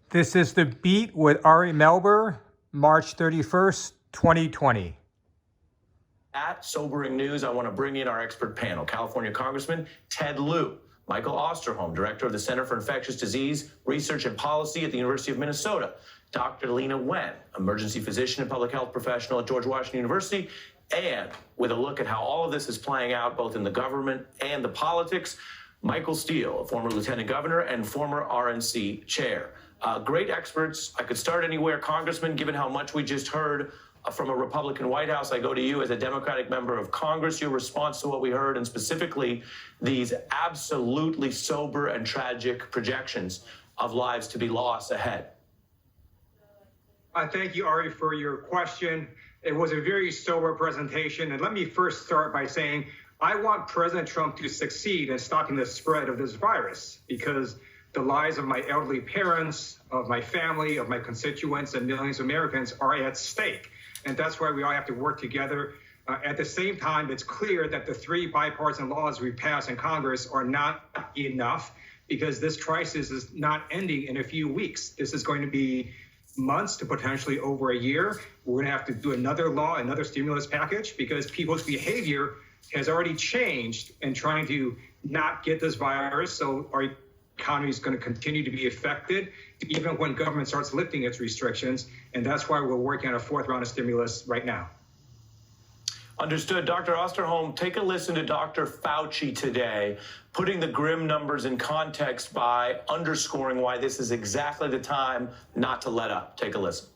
This is The Beat with Ari Melber, March 31st, 2020. At Sobering News, I want to bring in our expert panel, California Congressman Ted Lieu, Michael Osterholm, Director of the Center for Infectious Disease Research and Policy at the University of Minnesota, Dr. Lena Wen, emergency physician and public health professional at George Washington University, and with a look at how all of this is playing out both in the government and the politics, Michael Steele, a former lieutenant governor and former RNC chair. Great experts. I could start anywhere. Congressman, given how much we just heard from a Republican White House, I go to you as a Democratic member of Congress, your response to what we heard, and specifically these absolutely sober and tragic projections of lives to be lost ahead. Thank you, Ari, for your question. It was a very sober presentation. And let me first start by saying I want President Trump to succeed in stopping the spread of this virus, because the lives of my elderly parents, of my family, of my constituents, and millions of Americans are at stake. And that's why we all have to work together. At the same time, it's clear that the three bipartisan laws we passed in Congress are not enough, because this crisis is not ending in a few weeks. This is going to be months to potentially over a year. We're going to have to do another law, another stimulus package, because people's behavior has already changed in trying to not get this virus. So our economy is going to continue to be affected even when government starts lifting its restrictions. And that's why we're working on a fourth round of stimulus right now. Understood. Dr. Osterholm, take a listen to Dr. Fauci today, putting the grim numbers in context by underscoring why this is exactly the time not to let up. Take a listen.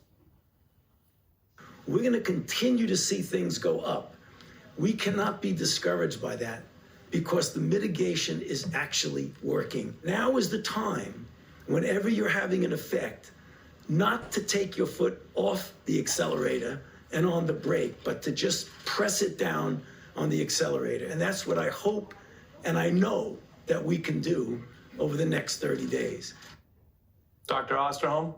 We're going to continue to see things go up. We cannot be discouraged by that, because the mitigation is actually working. Now is the time, whenever you're having an effect, not to take your foot off the accelerator and on the brake, but to just press it down on the accelerator. And that's what I hope and I know that we can do over the next 30 days. Dr. Osterholm?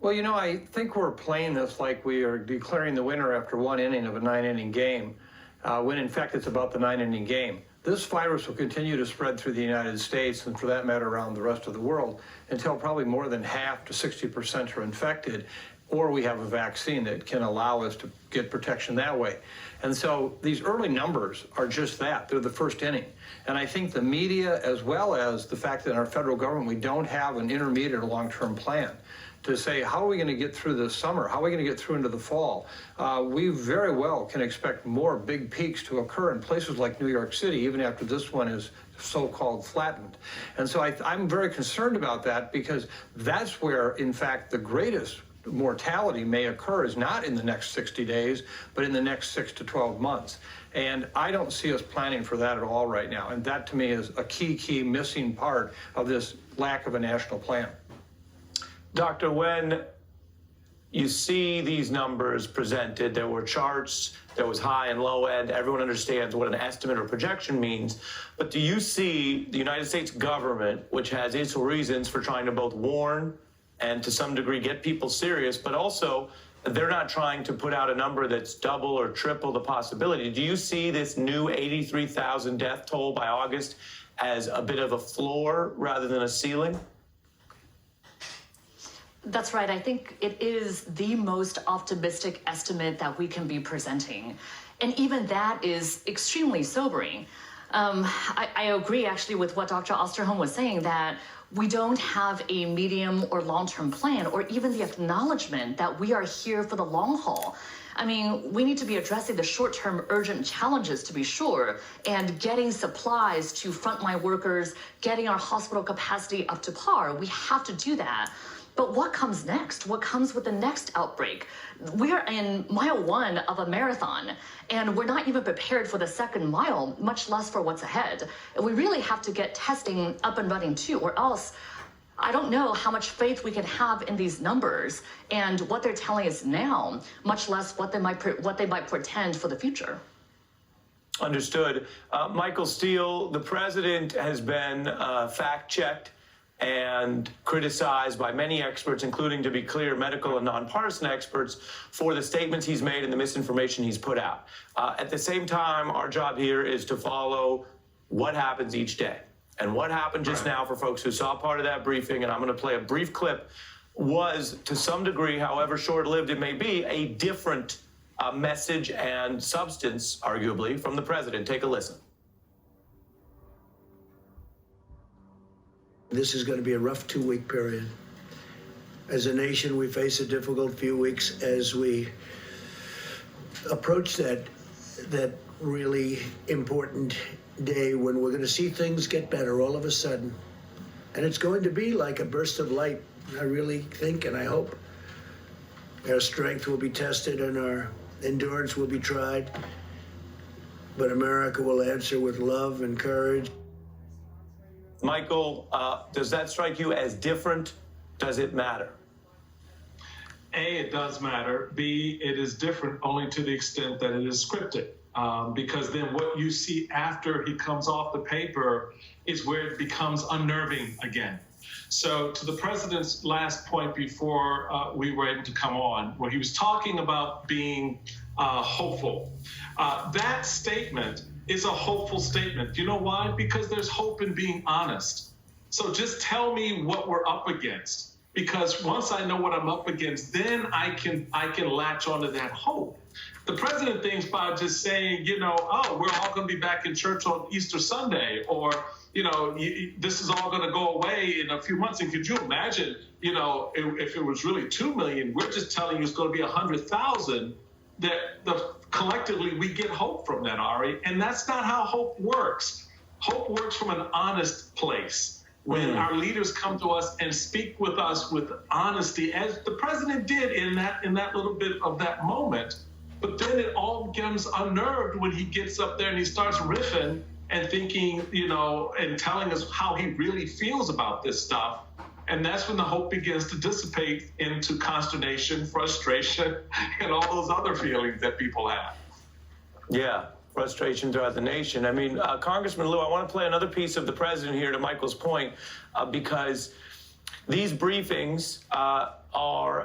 Well, you know, I think we're playing this like we are declaring the winner after one inning of a 9-inning game, when in fact it's about the 9-inning game. This virus will continue to spread through the United States, and for that matter around the rest of the world, until probably more than half to 60% are infected, or we have a vaccine that can allow us to get protection that way. And so these early numbers are just that. They're the first inning. And I think the media, as well as the fact that in our federal government we don't have an intermediate or long-term plan to say, how are we going to get through this summer? How are we going to get through into the fall? We very well can expect more big peaks to occur in places like New York City, even after this one is so-called flattened. And so I'm very concerned about that, because that's where, in fact, the greatest mortality may occur is not in the next 60 days, but in the next 6 to 12 months. And I don't see us planning for that at all right now. And that, to me, is a key missing part of this lack of a national plan. Dr. Wen, you see these numbers presented. There were charts, there was high and low end. Everyone understands what an estimate or projection means. But do you see the United States government, which has its reasons for trying to both warn and to some degree get people serious, but also they're not trying to put out a number that's double or triple the possibility? Do you see this new 83,000 death toll by August as a bit of a floor rather than a ceiling? That's right. I think it is the most optimistic estimate that we can be presenting. And even that is extremely sobering. I agree actually with what Dr. Osterholm was saying, that we don't have a medium or long-term plan, or even the acknowledgement that we are here for the long haul. I mean, we need to be addressing the short-term urgent challenges, to be sure, and getting supplies to frontline workers, getting our hospital capacity up to par. We have to do that. But what comes next? What comes with the next outbreak? We're in mile 1 of a marathon, and we're not even prepared for the second mile, much less for what's ahead. And we really have to get testing up and running too, or else I don't know how much faith we can have in these numbers and what they're telling us now, much less what they might portend for the future. Understood. Michael Steele, the president has been fact-checked and criticized by many experts, including, to be clear, medical and nonpartisan experts, for the statements he's made and the misinformation he's put out. At the same time, our job here is to follow what happens each day. And what happened just now, for folks who saw part of that briefing, and I'm going to play a brief clip, was to some degree, however short-lived it may be, a different message and substance, arguably, from the president. Take a listen. This is going to be a rough 2-week period. As a nation, we face a difficult few weeks as we approach that really important day when we're going to see things get better all of a sudden. And it's going to be like a burst of light. I really think and I hope our strength will be tested and our endurance will be tried. But America will answer with love and courage. Michael, does that strike you as different? Does it matter? A, it does matter. B, it is different only to the extent that it is scripted. Because then what you see after he comes off the paper is where it becomes unnerving again. So to the president's last point before we were able to come on, where he was talking about being hopeful, that statement is a hopeful statement. Do you know why? Because there's hope in being honest. So just tell me what we're up against, because once I know what I'm up against, then I can latch onto that hope. The president thinks by just saying, you know, oh, we're all going to be back in church on Easter Sunday, or, you know, this is all going to go away in a few months. And could you imagine, you know, if it was really 2 million, we're just telling you it's going to be 100,000, that collectively we get hope from that, Ari. And that's not how hope works. Hope works from an honest place. When our leaders come to us and speak with us with honesty, as the president did in that little bit of that moment. But then it all becomes unnerved when he gets up there and he starts riffing and thinking, you know, and telling us how he really feels about this stuff. And that's when the hope begins to dissipate into consternation, frustration, and all those other feelings that people have. Yeah, frustration throughout the nation. I mean, Congressman Lieu, I want to play another piece of the president here to Michael's point, because these briefings are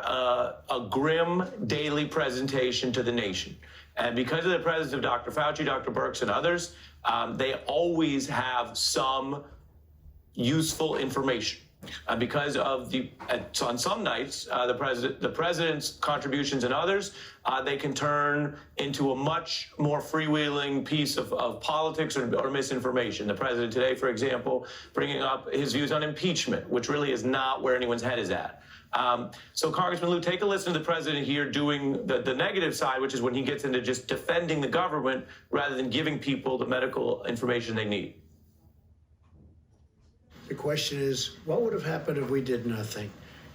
a grim daily presentation to the nation. And because of the presence of Dr. Fauci, Dr. Birx, and others, they always have some useful information. Because of on some nights, the president's contributions and others, they can turn into a much more freewheeling piece of politics or misinformation. The president today, for example, bringing up his views on impeachment, which really is not where anyone's head is at. So, Congressman Lieu, take a listen to the president here doing the negative side, which is when he gets into just defending the government rather than giving people the medical information they need. The question is, what would have happened if we did nothing?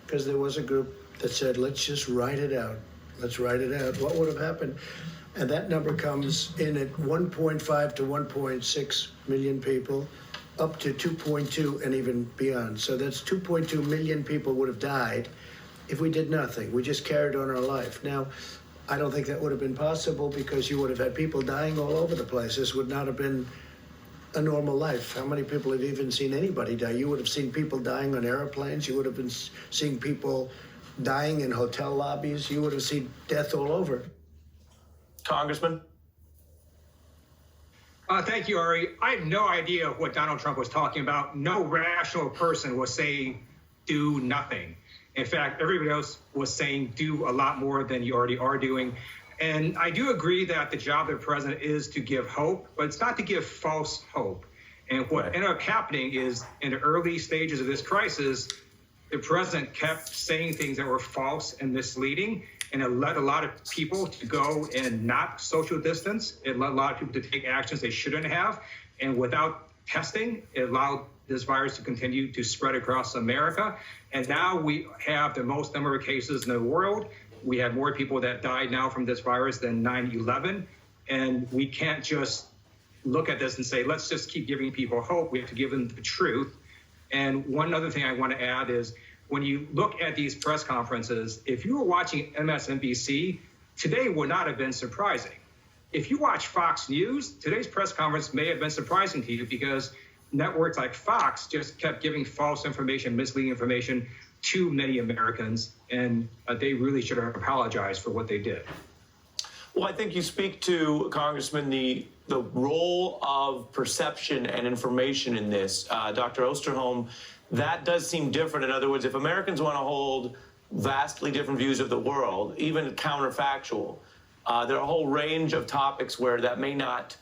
Because there was a group that said, let's just write it out. Let's write it out. What would have happened? And that number comes in at 1.5 to 1.6 million people, up to 2.2 and even beyond. So that's 2.2 million people would have died if we did nothing. We just carried on our life. Now, I don't think that would have been possible because you would have had people dying all over the place. This would not have been a normal life. How many people have even seen anybody die? You would have seen people dying on airplanes. You would have been seeing people dying in hotel lobbies. You would have seen death all over. Congressman? Thank you, Ari. I have no idea what Donald Trump was talking about. No rational person was saying do nothing. In fact, everybody else was saying do a lot more than you already are doing. And I do agree that the job of the president is to give hope, but it's not to give false hope. And what ended up happening is in the early stages of this crisis, the president kept saying things that were false and misleading, and it led a lot of people to go and not social distance. It led a lot of people to take actions they shouldn't have. And without testing, it allowed this virus to continue to spread across America. And now we have the most number of cases in the world. We have more people that died now from this virus than 9/11. And we can't just look at this and say, let's just keep giving people hope. We have to give them the truth. And one other thing I want to add is when you look at these press conferences, if you were watching MSNBC, today would not have been surprising. If you watch Fox News, today's press conference may have been surprising to you because networks like Fox just kept giving false information, misleading information to many Americans, and they really should have apologized for what they did. Well, I think you speak to, Congressman, the the role of perception and information in this, Dr. Osterholm, that does seem different. In other words, if Americans want to hold vastly different views of the world, even counterfactual, there are a whole range of topics where that may not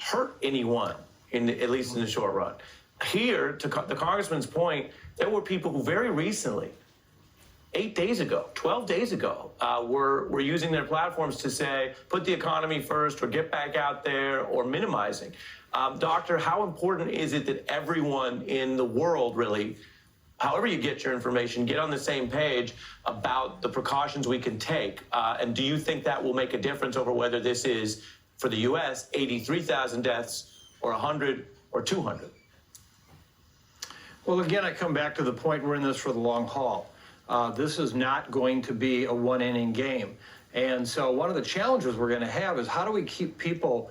hurt anyone, at least in the short run. Here, to the congressman's point, there were people who very recently, 8 days ago, 12 days ago, were using their platforms to say, put the economy first, or get back out there, or minimizing. Doctor, how important is it that everyone in the world really, however you get your information, get on the same page about the precautions we can take? And do you think that will make a difference over whether this is, for the U.S., 83,000 deaths, or 100, or 200? Well, again, I come back to the point we're in this for the long haul. This is not going to be a one-inning game. And so one of the challenges we're going to have is how do we keep people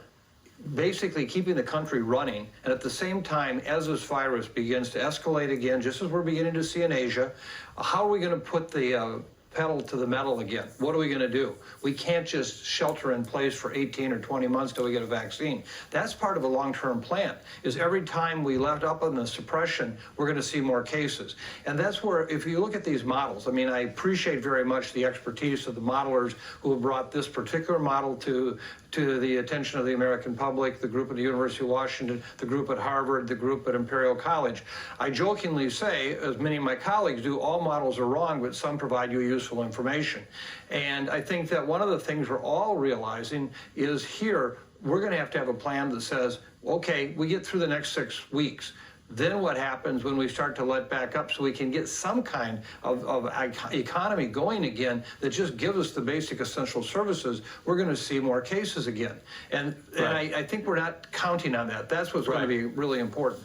basically keeping the country running, and at the same time, as this virus begins to escalate again, just as we're beginning to see in Asia, how are we going to put the pedal to the metal again? What are we going to do? We can't just shelter in place for 18 or 20 months till we get a vaccine. That's part of a long-term plan, is every time we left up on the suppression, we're going to see more cases. And that's where, if you look at these models, I mean, I appreciate very much the expertise of the modelers who have brought this particular model to the attention of the American public, the group at the University of Washington, the group at Harvard, the group at Imperial College. I jokingly say, as many of my colleagues do, all models are wrong, but some provide you useful information. And I think that one of the things we're all realizing is here, we're going to have a plan that says, okay, we get through the next 6 weeks. Then what happens when we start to let back up so we can get some kind of economy going again that just gives us the basic essential services? We're going to see more cases again. And I think we're not counting on that. That's what's going to be really important.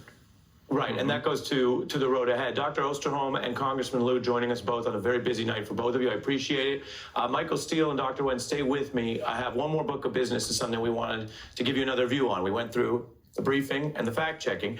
Right, and that goes to the road ahead. Dr. Osterholm and Congressman Lieu joining us both on a very busy night for both of you. I appreciate it. Michael Steele and Dr. Wen, stay with me. I have one more book of business. It's something we wanted to give you another view on. We went through the briefing and the fact-checking.